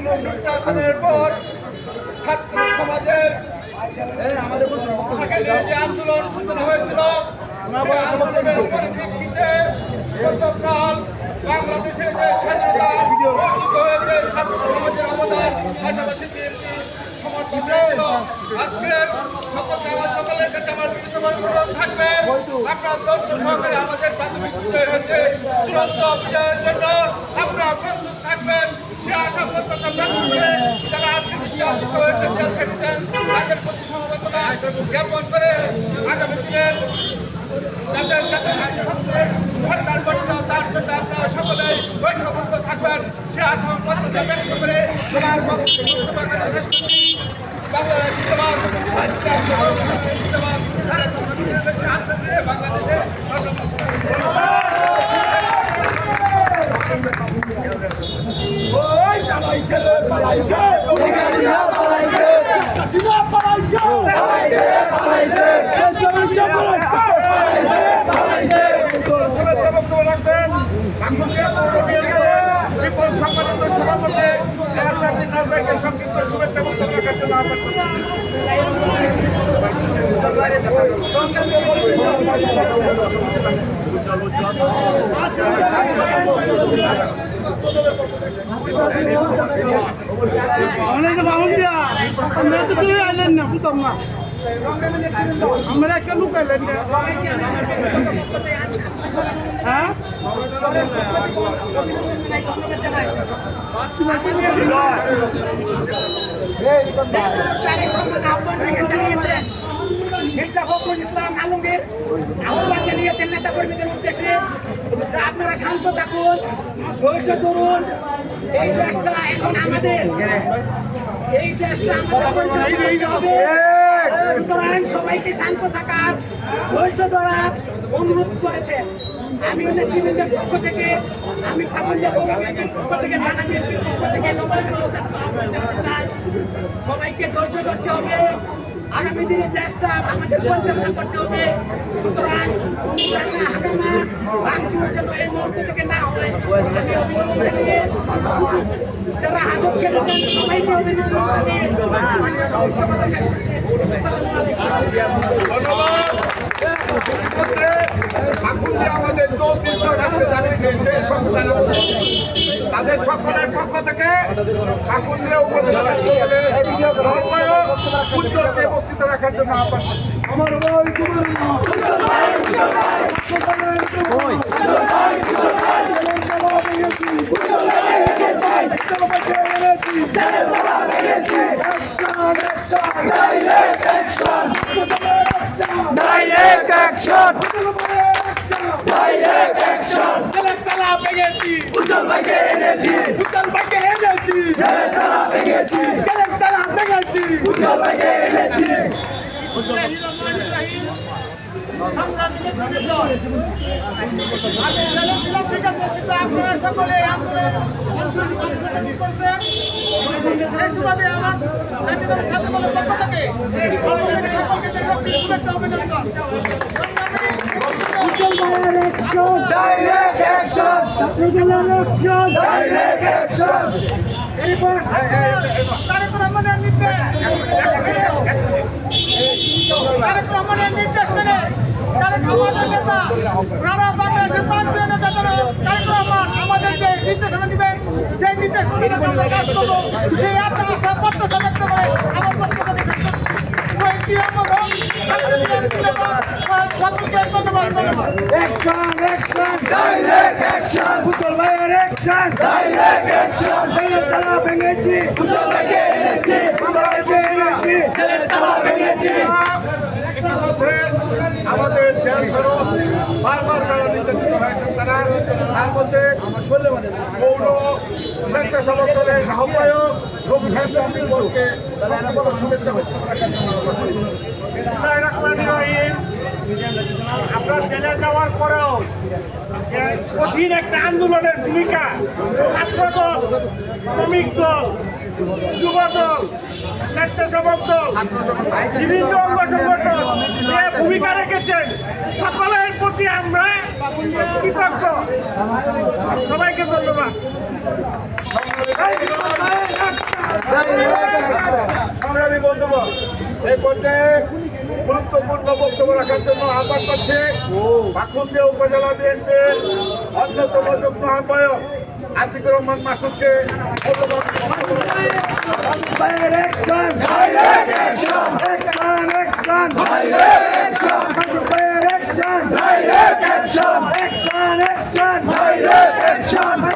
নির্যাতনের পর ছাত্র সমাজের যে আন্দোলন সূচনা হয়েছিল সেই আন্দোলনের পরিপ্রেক্ষিতে গতকাল বাংলাদেশের যে স্বাধীনতা অর্জিত হয়েছে ছাত্র সমাজের অবদান পাশাপাশি সমর্থন রয়েছিল। আজকের সকলের কাছে আমার বিনীতভাবে অনুরোধ থাকবে আপনারা ধৈর্য সহকারে আমাদের প্রাথমিক বিজয় হয়েছে চূড়ান্ত বিজয়ের জন্য আপনারা প্রস্তুত থাকবেন। সে আশা প্রত্যাশা ব্যক্ত করে যারা আজকে নির্যাতিত হয়েছে জেল খেটেছেন তাদের প্রতি সমবেদনা জ্ঞাপন করে আগামী দিনের যাদের সরকার গঠিত তার জন্য আপনারা সকলে ঐক্যবদ্ধ থাকবেন সে আশা প্রত্যাশা ব্যক্ত করে বাংলাদেশে বিপুল সম্মানিত সভাপতি সংক্ষিপ্ত শুভেচ্ছা বক্তব্য রাখার জন্য আহ্বান করছি। আমরা একটা লুক আইলেন হ্যাঁ মির্জা ফখরুল ইসলাম আলমগীর আহ্বান জানিয়েছেন নেতা কর্মীদের উদ্দেশ্যে আপনারা শান্ত থাকুন, ধৈর্য ধরুন। এই দেশটা এখন আমাদের, এই দেশটা আমাদের পরিচালনা হবে। সবাইকে শান্ত থাকার, ধৈর্য ধরার অনুরোধ করেছেন। আমি নেতৃবৃন্দের পক্ষ থেকে, আমি ঠাকুরদের পক্ষ থেকে, ঢাকা বিএনপির পক্ষ থেকে সবাইকে ধৈর্য ধরতে হবে। আগামী দিনে দেশটা আমাদের পরিচালনা করতে হবে। সুতরাং হাঙ্গামা ভাঙচুর যেন এই মুহূর্তে থেকে না হয় আমি অভিনন্দন জানিয়ে যারা হাজত খেলেছেন সবাইকে অভিনন্দন জানিয়ে আমাদের 34 জন আজকে জানিয়ে গিয়েছে তাদের সকলের পক্ষ থেকে আকুন্দিয়া উপজেলা উজ্জ্বলকে বক্তৃতা রাখার জন্য আহ্বান করছি। আমার ডাইরেক্ট অ্যাকশন ডাইরেক্ট অ্যাকশন তালা ভেঙেছি উজ্জ্বল ভাইকে এনেছি উজ্জ্বল ভাইকে এনেছি তালা ভেঙেছি তালা ভেঙেছি উজ্জ্বল ভাইকে এনেছি আপনারা সকলে আন্দোলন ডাইরেক্ট অ্যাকশন ছাত্রদলের অ্যাকশন ডাইরেক্ট অ্যাকশন তারেক রহমানের নির্দেশ তারেক রহমানের নির্দেশ মেনে তারেক আমাদের নেতা সারা বাংলাদেশের প্রান্তীয় নেতা তারেক রহমান আমাদের যে নির্দেশনা দিবেন সেই নির্দেশনা আমরা কাজ করবো। সেই আশা প্রত্যাশা ব্যক্ত করে আমার পক্ষ থেকে অ্যাকশন অ্যাকশন ডাইরেক্ট অ্যাকশন উজ্জ্বল ভাইয়ের অ্যাকশন ডাইরেক্ট অ্যাকশন তালা ভেঙেছি উজ্জ্বল ভাইকে এনেছি উজ্জ্বল ভাইকে এনেছি তালা ভেঙেছি। ইতিমধ্যে আমাদের জেলখানো বারবার যারা নির্যাতিত হয়েছেন তার মধ্যে পৌর স্বেচ্ছাসেবক দলের আহ্বায়ক রবিখান চন্দ্রকে শুভেচ্ছা আপনার জেলে যাওয়ার পরেও কঠিন একটা আন্দোলনের ভূমিকা ছাত্রদল, শ্রমিক দল, যুব দল, স্বেচ্ছাসেবক দল, বিভিন্ন অঙ্গ সংগঠন যে ভূমিকা রেখেছেন সকলের প্রতি আমরা কৃতজ্ঞ। সবাইকে ধন্যবাদ। সংগ্রামী বন্ধুগণ, এই পর্যায়ে গুরুত্বপূর্ণ বক্তব্য রাখার জন্য আহ্বান করছে পাকুন্দিয়া উপজেলা বিএনপির অন্যতম যুগ্ম আহ্বায়ক Atikur Rahman মাসুদকে Fire action! Direct action! Action! Action! Direct action! Fire action! Direct action! Action! Action! Direct action!